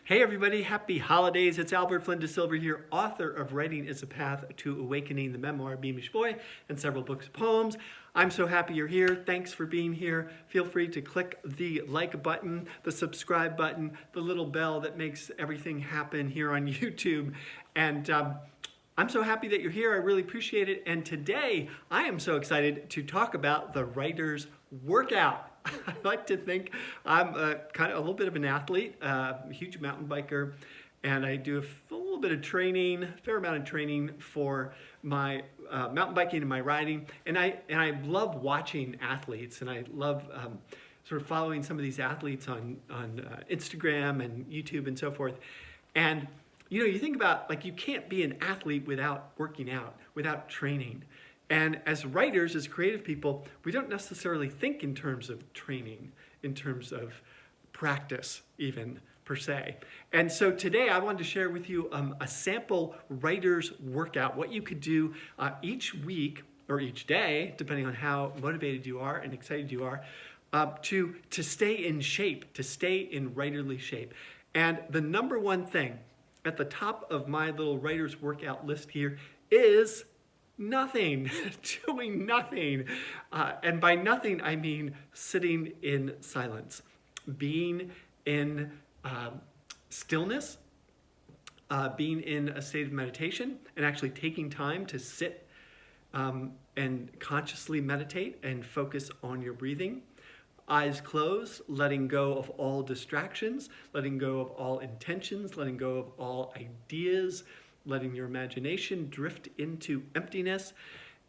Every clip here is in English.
Hey everybody, happy holidays. It's Albert Flynn DeSilver here, author of Writing is a Path to Awakening, the memoir Beamish Boy, and several books of poems. I'm so happy you're here. Thanks for being here. Feel free to click the like button, the subscribe button, the little bell that makes everything happen here on YouTube. And I'm so happy that you're here. I really appreciate it. And today I am so excited to talk about the writer's workout. I like to think I'm kind of a little bit of an athlete, a huge mountain biker, and I do a little bit of training, a fair amount of training for my mountain biking and my riding. And I love watching athletes, and I love sort of following some of these athletes on Instagram and YouTube and so forth. And you know, you think about, like, you can't be an athlete without working out, without training. And as writers, as creative people, we don't necessarily think in terms of training, in terms of practice even, per se. And so today I wanted to share with you a sample writer's workout, what you could do each week or each day, depending on how motivated you are and excited you are, to stay in shape, to stay in writerly shape. And the number one thing at the top of my little writer's workout list here is nothing, doing nothing. And by nothing, I mean sitting in silence, being in stillness, being in a state of meditation, and actually taking time to sit and consciously meditate and focus on your breathing. Eyes closed, letting go of all distractions, letting go of all intentions, letting go of all ideas, letting your imagination drift into emptiness,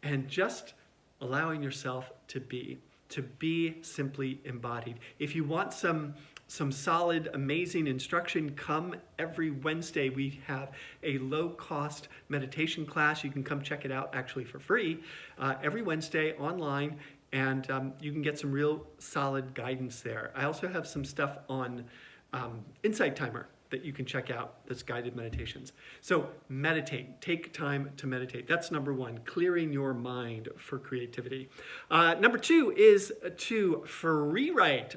and just allowing yourself to be simply embodied. If you want some solid, amazing instruction, come every Wednesday. We have a low-cost meditation class. You can come check it out actually for free every Wednesday online, and you can get some real solid guidance there. I also have some stuff on Insight Timer that you can check out, that's guided meditations. So meditate, take time to meditate. That's number one, clearing your mind for creativity. Number two is to free write.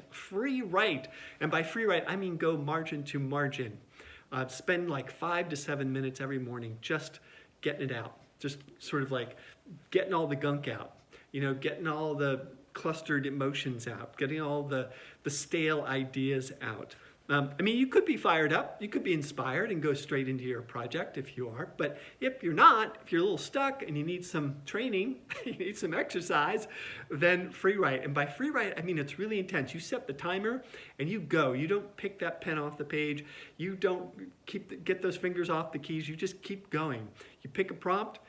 And by free write, I mean go margin to margin. Spend like 5 to 7 minutes every morning just getting it out. Just sort of like getting all the gunk out, you know, getting all the clustered emotions out, getting all the stale ideas out. I mean, you could be fired up, you could be inspired and go straight into your project if you are, but if you're not, if you're a little stuck and you need some training, you need some exercise, then free write. And by free write, I mean it's really intense. You set the timer and you go. You don't pick that pen off the page. You don't get those fingers off the keys. You just keep going. You pick a prompt,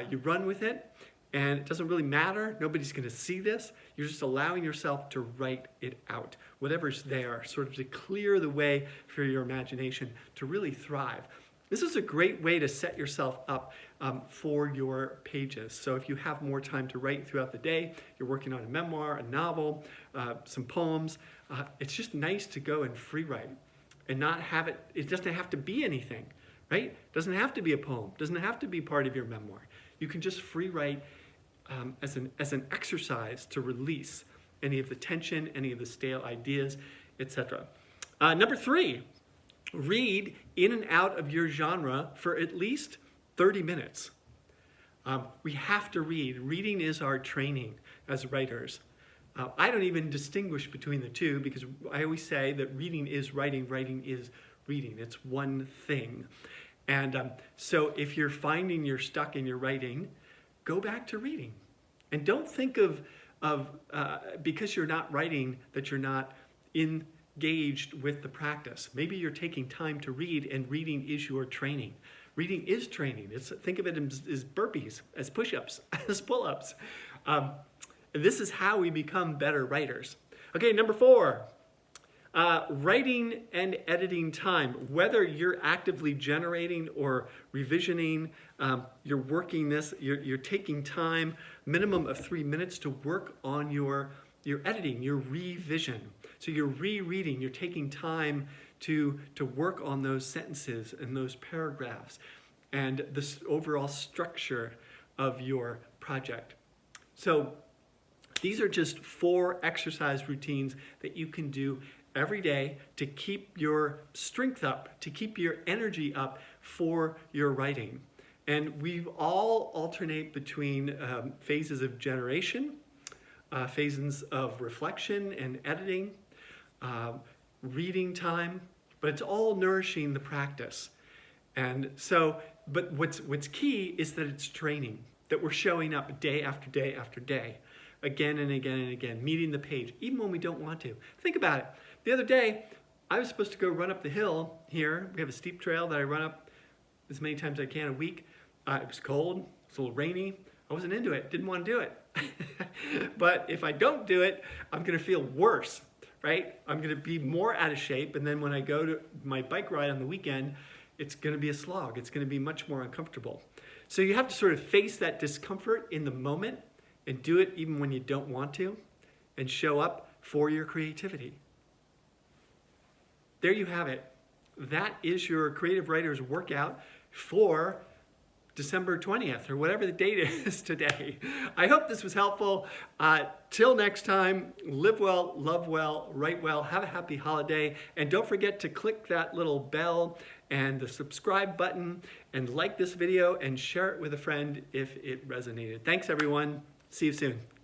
you run with it, and it doesn't really matter. Nobody's going to see this. You're just allowing yourself to write it out. Whatever's there, sort of to clear the way for your imagination to really thrive. This is a great way to set yourself up for your pages. So if you have more time to write throughout the day, you're working on a memoir, a novel, some poems, it's just nice to go and free write and not have it. It doesn't have to be anything, right? It doesn't have to be a poem. It doesn't have to be part of your memoir. You can just free write as an exercise to release any of the tension, any of the stale ideas, etc. Number three, read in and out of your genre for at least 30 minutes. We have to read. Reading is our training as writers. I don't even distinguish between the two because I always say that reading is writing, writing is reading. It's one thing. And so if you're finding you're stuck in your writing, go back to reading. And don't think of because you're not writing that you're not engaged with the practice. Maybe you're taking time to read, and reading is your training. Reading is training. Think of it as burpees, as push-ups, as pull-ups. This is how we become better writers. Okay, number four. Writing and editing time, whether you're actively generating or revisioning, you're working this, you're taking time, minimum of 3 minutes to work on your editing, your revision. So you're rereading, you're taking time to work on those sentences and those paragraphs and the overall structure of your project. So these are just 4 exercise routines that you can do every day to keep your strength up, to keep your energy up for your writing. And we all alternate between phases of generation, phases of reflection and editing, reading time, but it's all nourishing the practice. And so, but what's key is that it's training, that we're showing up day after day after day, again and again and again, meeting the page, even when we don't want to. Think about it. The other day, I was supposed to go run up the hill here. We have a steep trail that I run up as many times as I can a week. It was cold, it was a little rainy. I wasn't into it, didn't want to do it. But if I don't do it, I'm gonna feel worse, right? I'm gonna be more out of shape, and then when I go to my bike ride on the weekend, it's gonna be a slog. It's gonna be much more uncomfortable. So you have to sort of face that discomfort in the moment and do it even when you don't want to, and show up for your creativity. There you have it. That is your creative writer's workout for December 20th, or whatever the date is today. I hope this was helpful. Till next time, live well, love well, write well, have a happy holiday, and don't forget to click that little bell and the subscribe button, and like this video and share it with a friend if it resonated. Thanks everyone. See you soon.